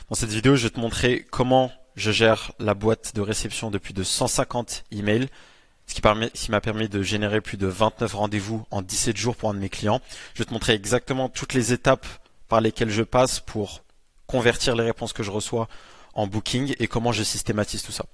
Dans cette vidéo, je vais te montrer comment je gère la boîte de réception de plus de 150 emails, ce qui m'a permis de générer plus de 29 rendez-vous en 17 jours pour un de mes clients. Je vais te montrer exactement toutes les étapes par lesquelles je passe pour convertir les réponses que je reçois en booking et comment je systématise tout ça.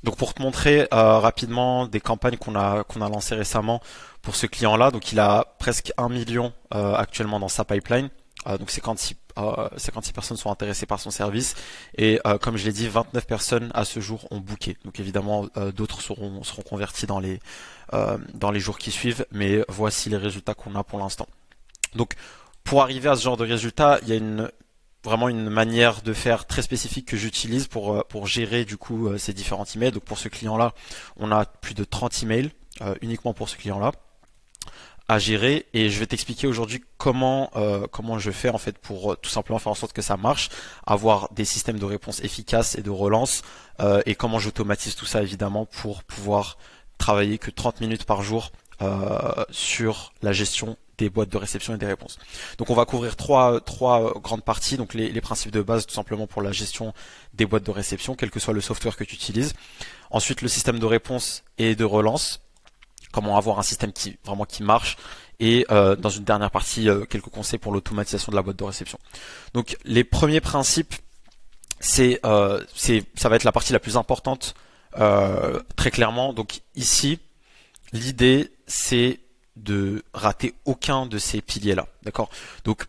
Donc pour te montrer rapidement des campagnes qu'on a lancées récemment pour ce client-là, donc il a presque 1 million actuellement dans sa pipeline. Donc 56 personnes sont intéressées par son service et comme je l'ai dit, 29 personnes à ce jour ont booké. Donc évidemment, d'autres seront convertis dans les jours qui suivent, mais voici les résultats qu'on a pour l'instant. Donc pour arriver à ce genre de résultats, il y a vraiment une manière de faire très spécifique que j'utilise pour gérer du coup ces différents emails. Donc pour ce client-là, on a plus de 30 emails uniquement pour ce client-là à gérer et je vais t'expliquer aujourd'hui comment je fais en fait pour tout simplement faire en sorte que ça marche, avoir des systèmes de réponse efficaces et de relance et comment j'automatise tout ça évidemment pour pouvoir travailler que 30 minutes par jour sur la gestion des boîtes de réception et des réponses. Donc on va couvrir trois grandes parties, donc les principes de base tout simplement pour la gestion des boîtes de réception, quel que soit le software que tu utilises. Ensuite le système de réponse et de relance, comment avoir un système qui marche, et dans une dernière partie quelques conseils pour l'automatisation de la boîte de réception. Donc les premiers principes, ça va être la partie la plus importante très clairement. Donc ici l'idée c'est de rater aucun de ces piliers-là, d'accord? Donc,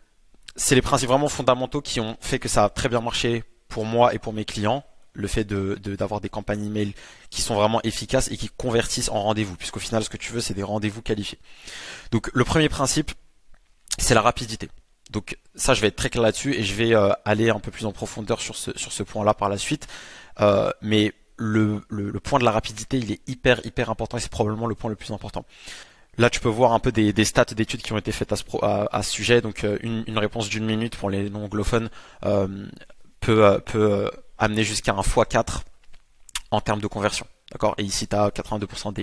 c'est les principes vraiment fondamentaux qui ont fait que ça a très bien marché pour moi et pour mes clients. Le fait d'avoir des campagnes email qui sont vraiment efficaces et qui convertissent en rendez-vous, puisqu'au final, ce que tu veux, c'est des rendez-vous qualifiés. Donc, le premier principe, c'est la rapidité. Donc, ça, je vais être très clair là-dessus et je vais aller un peu plus en profondeur sur ce point-là par la suite. Mais le point de la rapidité, il est hyper important et c'est probablement le point le plus important. Là, tu peux voir un peu des stats d'études qui ont été faites à ce sujet. Donc, une réponse d'une minute pour les non-anglophones peut amener jusqu'à un x4 en termes de conversion. D'accord? Et ici, tu as 82%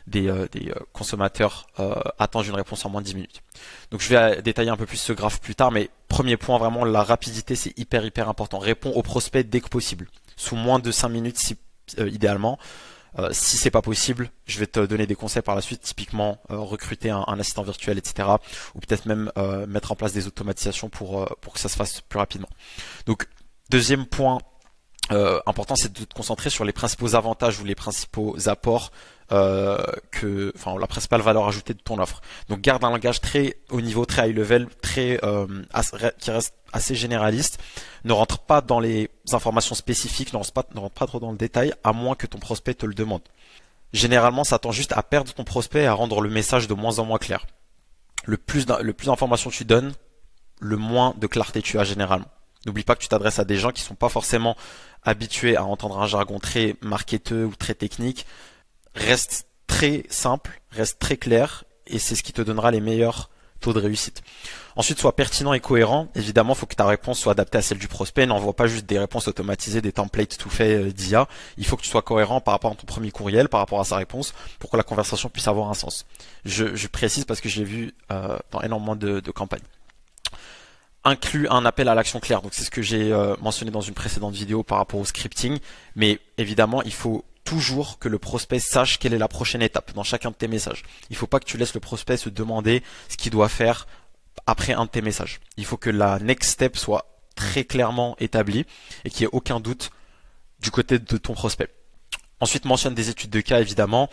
des consommateurs attendent une réponse en moins de 10 minutes. Donc, je vais détailler un peu plus ce graphe plus tard. Mais premier point, vraiment, la rapidité, c'est hyper important. Réponds aux prospects dès que possible. Sous moins de 5 minutes, idéalement. Si c'est pas possible, je vais te donner des conseils par la suite, typiquement recruter un assistant virtuel, etc. Ou peut-être même mettre en place des automatisations pour que ça se fasse plus rapidement. Donc, deuxième point important, c'est de te concentrer sur les principaux avantages ou les principaux apports la principale valeur ajoutée de ton offre. Donc, garde un langage très haut niveau, très high level, qui reste assez généraliste. Ne rentre pas dans les informations spécifiques, ne rentre pas trop dans le détail, à moins que ton prospect te le demande. Généralement, ça tend juste à perdre ton prospect et à rendre le message de moins en moins clair. Le plus d'informations tu donnes, le moins de clarté tu as généralement. N'oublie pas que tu t'adresses à des gens qui sont pas forcément habitués à entendre un jargon très marketeux ou très technique. Reste très simple, reste très clair, et c'est ce qui te donnera les meilleurs taux de réussite. Ensuite, sois pertinent et cohérent. Évidemment, il faut que ta réponse soit adaptée à celle du prospect. N'envoie pas juste des réponses automatisées, des templates tout faits d'IA. Il faut que tu sois cohérent par rapport à ton premier courriel, par rapport à sa réponse, pour que la conversation puisse avoir un sens. Je précise parce que je l'ai vu dans énormément de campagnes. Inclus un appel à l'action claire. Donc c'est ce que j'ai mentionné dans une précédente vidéo par rapport au scripting. Mais évidemment, il faut toujours que le prospect sache quelle est la prochaine étape dans chacun de tes messages. Il ne faut pas que tu laisses le prospect se demander ce qu'il doit faire après un de tes messages. Il faut que la next step soit très clairement établie et qu'il n'y ait aucun doute du côté de ton prospect. Ensuite, mentionne des études de cas, évidemment.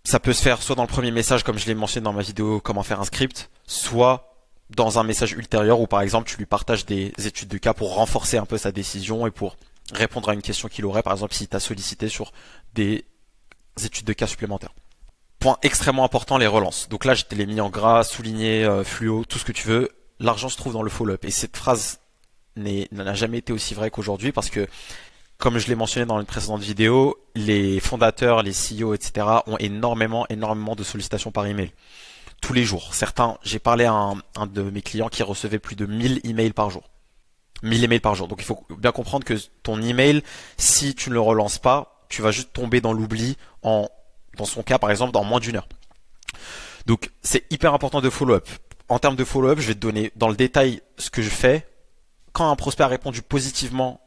Ça peut se faire soit dans le premier message, comme je l'ai mentionné dans ma vidéo comment faire un script, soit dans un message ultérieur où par exemple tu lui partages des études de cas pour renforcer un peu sa décision et pour répondre à une question qu'il aurait, par exemple si tu as sollicité sur des études de cas supplémentaires. Point extrêmement important, les relances. Donc là, je te l'ai mis en gras, souligné, fluo, tout ce que tu veux. L'argent se trouve dans le follow-up. Et cette phrase n'a jamais été aussi vraie qu'aujourd'hui parce que, comme je l'ai mentionné dans une précédente vidéo, les fondateurs, les CEO, etc. ont énormément de sollicitations par email. Tous les jours. Certains, j'ai parlé à un de mes clients qui recevait plus de 1000 emails par jour. 1000 emails par jour. Donc il faut bien comprendre que ton email, si tu ne le relances pas, tu vas juste tomber dans l'oubli dans son cas par exemple dans moins d'une heure. Donc c'est hyper important de follow-up. En termes de follow-up, je vais te donner dans le détail ce que je fais quand un prospect a répondu positivement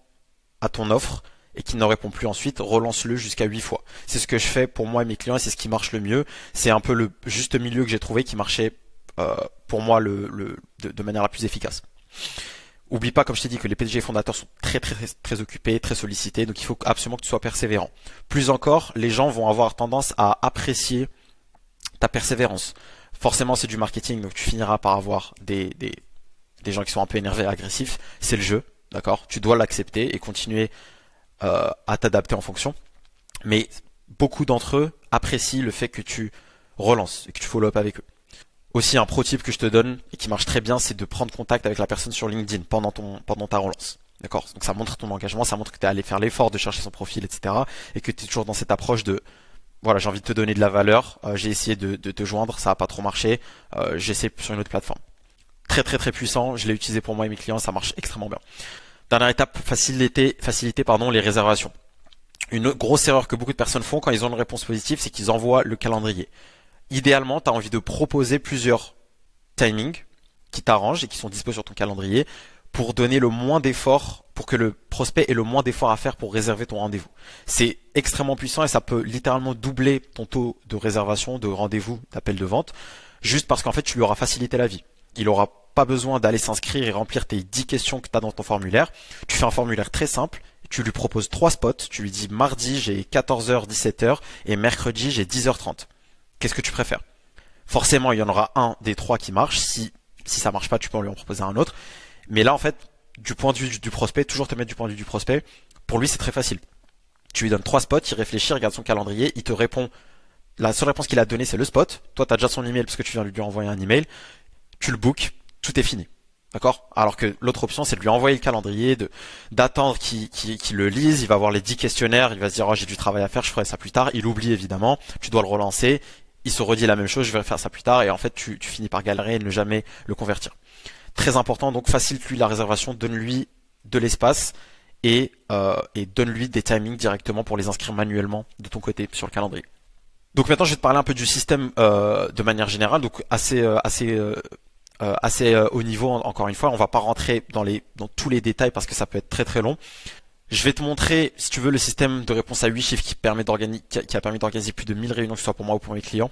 à ton offre et qu'il ne répond plus ensuite, relance-le jusqu'à 8 fois. C'est ce que je fais pour moi et mes clients et c'est ce qui marche le mieux. C'est un peu le juste milieu que j'ai trouvé qui marchait pour moi de manière la plus efficace. Oublie pas, comme je t'ai dit, que les PDG fondateurs sont très occupés, très sollicités, donc il faut absolument que tu sois persévérant. Plus encore, les gens vont avoir tendance à apprécier ta persévérance. Forcément, c'est du marketing, donc tu finiras par avoir des gens qui sont un peu énervés et agressifs. C'est le jeu, d'accord? Tu dois l'accepter et continuer à t'adapter en fonction. Mais beaucoup d'entre eux apprécient le fait que tu relances et que tu follow up avec eux. Aussi, un pro tip que je te donne et qui marche très bien, c'est de prendre contact avec la personne sur LinkedIn pendant ta relance. D'accord? Donc ça montre ton engagement, ça montre que tu es allé faire l'effort de chercher son profil, etc. Et que tu es toujours dans cette approche de voilà, j'ai envie de te donner de la valeur, j'ai essayé de te joindre, ça n'a pas trop marché, j'essaie sur une autre plateforme. Très puissant, je l'ai utilisé pour moi et mes clients, ça marche extrêmement bien. Dernière étape, faciliter les réservations. Une grosse erreur que beaucoup de personnes font quand ils ont une réponse positive, c'est qu'ils envoient le calendrier. Idéalement, tu as envie de proposer plusieurs timings qui t'arrangent et qui sont dispo sur ton calendrier pour donner le moins d'efforts, pour que le prospect ait le moins d'efforts à faire pour réserver ton rendez-vous. C'est extrêmement puissant et ça peut littéralement doubler ton taux de réservation, de rendez-vous, d'appel de vente, juste parce qu'en fait, tu lui auras facilité la vie. Il aura pas besoin d'aller s'inscrire et remplir tes 10 questions que tu as dans ton formulaire. Tu fais un formulaire très simple, tu lui proposes 3 spots, tu lui dis mardi j'ai 14h, 17h et mercredi j'ai 10h30. Qu'est-ce que tu préfères? Forcément, il y en aura un des 3 qui marche. Si ça marche pas, tu peux lui en proposer un autre. Mais là, en fait, du point de vue du prospect, toujours te mettre du point de vue du prospect, pour lui, c'est très facile. Tu lui donnes 3 spots, il réfléchit, il regarde son calendrier, il te répond. La seule réponse qu'il a donnée, c'est le spot. Toi, tu as déjà son email parce que tu viens de lui envoyer un email. Tu le bookes, tout est fini. D'accord? Alors que l'autre option, c'est de lui envoyer le calendrier, d'attendre qu'il le lise, il va voir les 10 questionnaires, il va se dire, oh, j'ai du travail à faire, je ferai ça plus tard. Il oublie évidemment, tu dois le relancer, il se redit la même chose, je vais faire ça plus tard, et en fait, tu finis par galérer et ne jamais le convertir. Très important, donc facilite-lui la réservation, donne-lui de l'espace et donne-lui des timings directement pour les inscrire manuellement de ton côté sur le calendrier. Donc maintenant, je vais te parler un peu du système de manière générale, donc assez haut niveau. Encore une fois, on va pas rentrer dans tous les détails parce que ça peut être très long. Je vais te montrer, si tu veux, le système de réponse à 8 chiffres qui a permis d'organiser plus de 1000 réunions, que ce soit pour moi ou pour mes clients,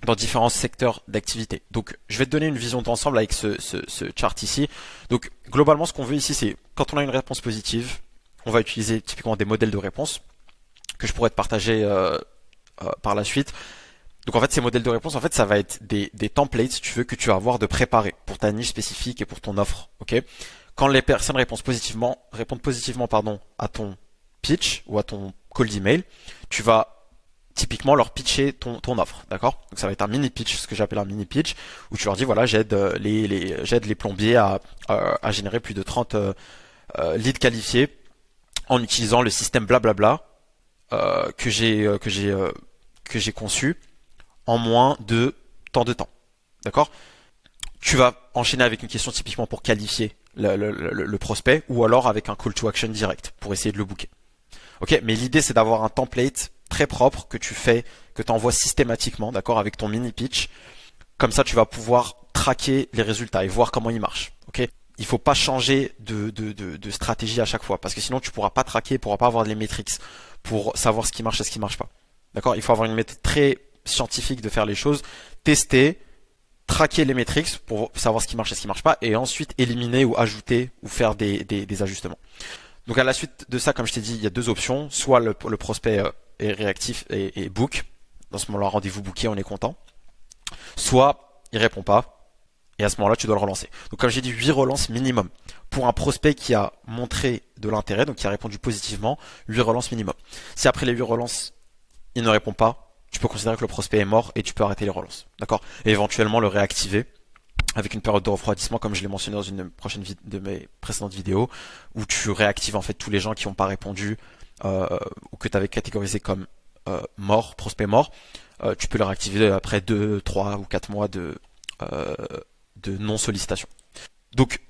dans différents secteurs d'activité. Donc, je vais te donner une vision d'ensemble avec ce chart ici. Donc, globalement, ce qu'on veut ici, c'est quand on a une réponse positive, on va utiliser typiquement des modèles de réponse que je pourrais te partager par la suite. Donc en fait, ces modèles de réponse, en fait, ça va être des templates, si tu veux, que tu vas avoir de préparer pour ta niche spécifique et pour ton offre. Ok? Quand les personnes répondent positivement, à ton pitch ou à ton call d'email, tu vas typiquement leur pitcher ton offre, d'accord? Donc ça va être un mini pitch, ce que j'appelle un mini pitch, où tu leur dis voilà, j'aide les plombiers à générer plus de 30 leads qualifiés en utilisant le système blablabla que j'ai conçu en moins de temps de temps. D'accord? Tu vas enchaîner avec une question typiquement pour qualifier le prospect ou alors avec un call to action direct pour essayer de le booker. Ok? Mais l'idée c'est d'avoir un template très propre que tu envoies systématiquement, d'accord, avec ton mini pitch. Comme ça, tu vas pouvoir traquer les résultats et voir comment ils marchent. Ok? Il faut pas changer de stratégie à chaque fois parce que sinon tu pourras pas traquer, tu pourras pas avoir les métriques pour savoir ce qui marche et ce qui marche pas. D'accord? Il faut avoir une méthode très scientifique de faire les choses, tester, traquer les métriques pour savoir ce qui marche et ce qui marche pas, et ensuite éliminer ou ajouter ou faire des ajustements. Donc à la suite de ça, comme je t'ai dit, il y a 2 options. Soit le prospect est réactif et book. Dans ce moment-là, rendez-vous booké, on est content. Soit il répond pas, et à ce moment-là, tu dois le relancer. Donc comme j'ai dit, 8 relances minimum. Pour un prospect qui a montré de l'intérêt, donc qui a répondu positivement, 8 relances minimum. Si après les 8 relances, il ne répond pas, tu peux considérer que le prospect est mort et tu peux arrêter les relances. D'accord? Et éventuellement le réactiver avec une période de refroidissement, comme je l'ai mentionné dans une prochaine de mes précédentes vidéos, où tu réactives en fait tous les gens qui n'ont pas répondu ou que tu avais catégorisé comme mort, prospect mort. Tu peux le réactiver après 2, 3 ou 4 mois de non-sollicitation. Donc,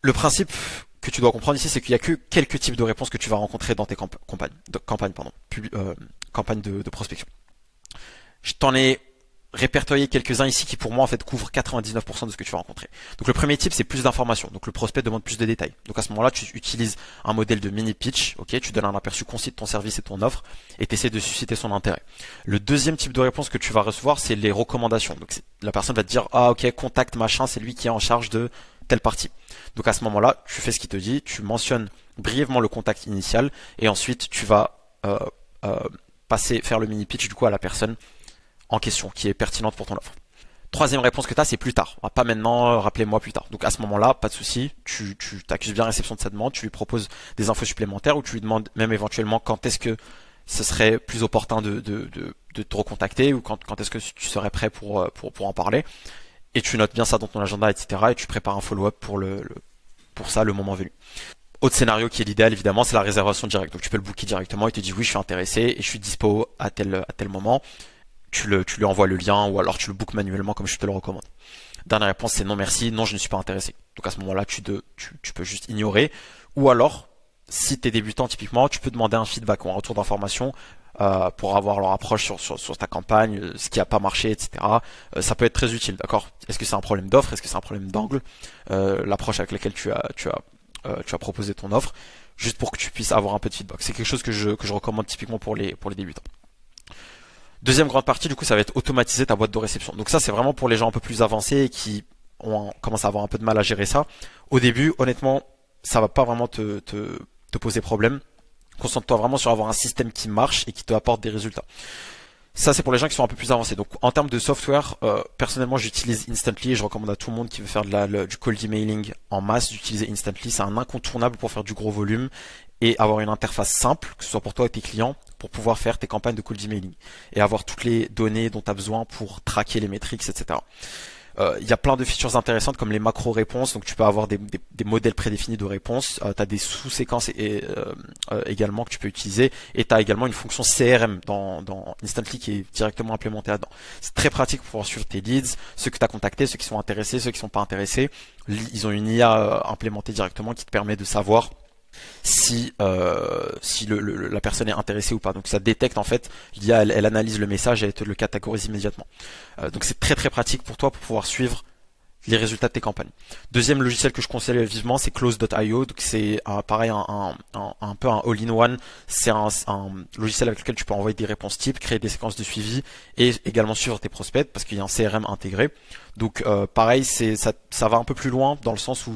le principe que tu dois comprendre ici, c'est qu'il n'y a que quelques types de réponses que tu vas rencontrer dans tes campagnes de prospection. Je t'en ai répertorier quelques-uns ici qui pour moi en fait couvrent 99% de ce que tu vas rencontrer. Donc le premier type c'est plus d'informations, donc le prospect demande plus de détails. Donc à ce moment-là tu utilises un modèle de mini pitch, ok, tu donnes un aperçu concis de ton service et ton offre et tu essaies de susciter son intérêt. Le deuxième type de réponse que tu vas recevoir c'est les recommandations. Donc la personne va te dire ah ok contact machin c'est lui qui est en charge de telle partie. Donc à ce moment-là tu fais ce qu'il te dit, tu mentionnes brièvement le contact initial et ensuite tu vas euh, faire le mini pitch du coup à la personne en question, qui est pertinente pour ton offre. Troisième réponse que tu as, c'est plus tard. Pas maintenant, rappelez-moi plus tard. Donc à ce moment-là, pas de souci, tu t'accuses bien réception de sa demande, tu lui proposes des infos supplémentaires ou tu lui demandes même éventuellement quand est-ce que ce serait plus opportun de te recontacter ou quand est-ce que tu serais prêt pour en parler. Et tu notes bien ça dans ton agenda, etc. Et tu prépares un follow-up pour ça le moment venu. Autre scénario qui est l'idéal évidemment, c'est la réservation directe. Donc tu peux le booker directement, il te dit oui je suis intéressé et je suis dispo à tel moment. Tu lui envoies le lien ou alors tu le bookes manuellement comme je te le recommande. Dernière réponse c'est non merci, non je ne suis pas intéressé. Donc à ce moment-là tu peux juste ignorer. Ou alors, si tu es débutant typiquement, tu peux demander un feedback ou un retour d'information pour avoir leur approche sur ta campagne, ce qui n'a pas marché, etc. Ça peut être très utile, d'accord. Est-ce que c'est un problème d'offre, est-ce que c'est un problème d'angle, l'approche avec laquelle tu as proposé ton offre, juste pour que tu puisses avoir un peu de feedback. C'est quelque chose que je recommande typiquement pour les débutants. Deuxième grande partie, du coup, ça va être automatiser ta boîte de réception. Donc ça, c'est vraiment pour les gens un peu plus avancés et qui commencent à avoir un peu de mal à gérer ça. Au début, honnêtement, ça va pas vraiment te poser problème. Concentre-toi vraiment sur avoir un système qui marche et qui te apporte des résultats. Ça, c'est pour les gens qui sont un peu plus avancés. Donc, en termes de software, personnellement, j'utilise Instantly et je recommande à tout le monde qui veut faire du cold emailing en masse d'utiliser Instantly. C'est un incontournable pour faire du gros volume et avoir une interface simple, que ce soit pour toi et tes clients, pour pouvoir faire tes campagnes de cold emailing et avoir toutes les données dont tu as besoin pour traquer les métriques, etc. Il y a plein de features intéressantes comme les macro-réponses, donc tu peux avoir des modèles prédéfinis de réponses, tu as des sous-séquences également que tu peux utiliser, et tu as également une fonction CRM dans Instantly qui est directement implémentée là-dedans. C'est très pratique pour pouvoir suivre tes leads, ceux que tu as contactés, ceux qui sont intéressés, ceux qui sont pas intéressés. Ils ont une IA implémentée directement qui te permet de savoir si la personne est intéressée ou pas. Donc ça détecte en fait, l'IA elle analyse le message et elle te le catégorise immédiatement. Donc c'est très très pratique pour toi pour pouvoir suivre les résultats de tes campagnes. Deuxième logiciel que je conseille vivement, c'est Close.io. Donc c'est pareil un peu un all-in-one. C'est un logiciel avec lequel tu peux envoyer des réponses types, créer des séquences de suivi et également suivre tes prospects parce qu'il y a un CRM intégré. Donc pareil, ça va un peu plus loin dans le sens où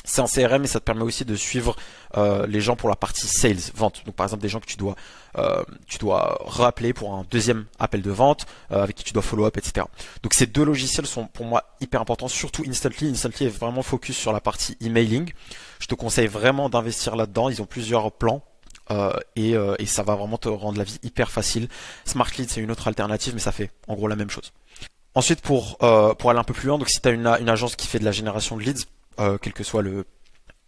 c'est un CRM et ça te permet aussi de suivre les gens pour la partie sales, vente. Donc par exemple des gens que tu dois rappeler pour un deuxième appel de vente, avec qui tu dois follow up, etc. Donc ces deux logiciels sont pour moi hyper importants, surtout Instantly. Instantly est vraiment focus sur la partie emailing. Je te conseille vraiment d'investir là-dedans. Ils ont plusieurs plans. Et ça va vraiment te rendre la vie hyper facile. Smartlead c'est une autre alternative mais ça fait en gros la même chose. Ensuite pour aller un peu plus loin, donc si tu as une agence qui fait de la génération de leads, quelle que soit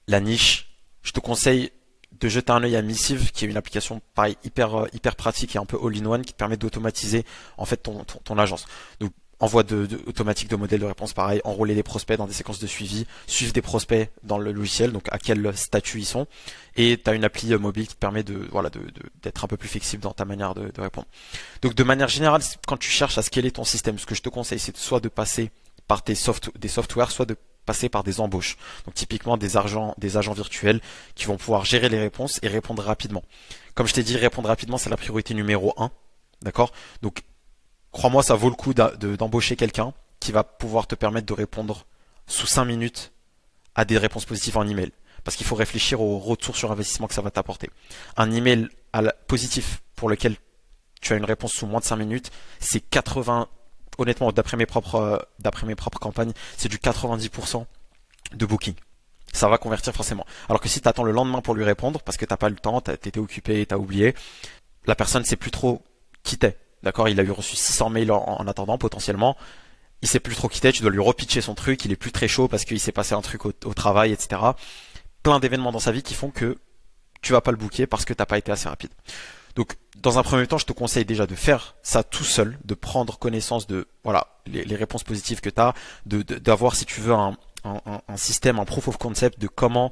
la niche, je te conseille de jeter un œil à Missive, qui est une application pareil hyper pratique et un peu all-in-one qui te permet d'automatiser en fait ton agence. Donc envoi automatique de modèles de réponse pareil, enrôler des prospects dans des séquences de suivi, suivre des prospects dans le logiciel, donc à quel statut ils sont, et tu as une appli mobile qui te permet d'être un peu plus flexible dans ta manière de répondre. Donc de manière générale, quand tu cherches à scaler ton système, ce que je te conseille, c'est soit de passer par des softwares, soit de passer par des embauches. Donc typiquement des agents virtuels qui vont pouvoir gérer les réponses et répondre rapidement. Comme je t'ai dit, répondre rapidement, c'est la priorité numéro 1. D'accord? Donc crois-moi, ça vaut le coup d'embaucher quelqu'un qui va pouvoir te permettre de répondre sous 5 minutes à des réponses positives en email. Parce qu'il faut réfléchir au retour sur investissement que ça va t'apporter. Un email positif pour lequel tu as une réponse sous moins de 5 minutes, c'est 80. Honnêtement, d'après mes propres campagnes, c'est du 90% de booking. Ça va convertir forcément. Alors que si tu attends le lendemain pour lui répondre, parce que t'as pas le temps, t'étais occupé, t'as oublié, la personne sait plus trop qui t'es. D'accord, il a eu reçu 600 mails en attendant potentiellement. Il sait plus trop qui t'es, tu dois lui repitcher son truc, il est plus très chaud parce qu'il s'est passé un truc au travail, etc. Plein d'événements dans sa vie qui font que tu vas pas le booker parce que t'as pas été assez rapide. Donc, dans un premier temps, je te conseille déjà de faire ça tout seul, de prendre connaissance de les réponses positives que tu as, d'avoir, si tu veux, un système, un proof of concept de comment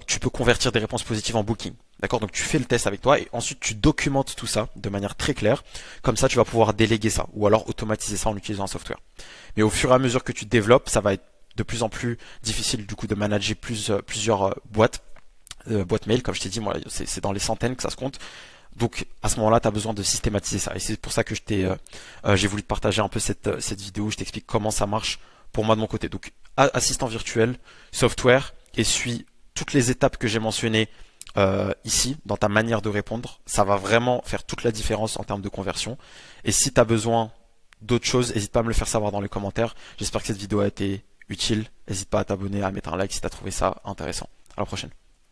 tu peux convertir des réponses positives en booking. D'accord? Donc tu fais le test avec toi et ensuite tu documentes tout ça de manière très claire. Comme ça, tu vas pouvoir déléguer ça ou alors automatiser ça en utilisant un software. Mais au fur et à mesure que tu développes, ça va être de plus en plus difficile du coup de manager plusieurs boîtes mail. Comme je t'ai dit, moi, c'est dans les centaines que ça se compte. Donc à ce moment-là, tu as besoin de systématiser ça. Et c'est pour ça que j'ai voulu te partager un peu cette vidéo où je t'explique comment ça marche pour moi de mon côté. Donc assistant virtuel, software, et suis toutes les étapes que j'ai mentionnées ici dans ta manière de répondre. Ça va vraiment faire toute la différence en termes de conversion. Et si tu as besoin d'autres choses, n'hésite pas à me le faire savoir dans les commentaires. J'espère que cette vidéo a été utile. N'hésite pas à t'abonner, à mettre un like si tu as trouvé ça intéressant. À la prochaine.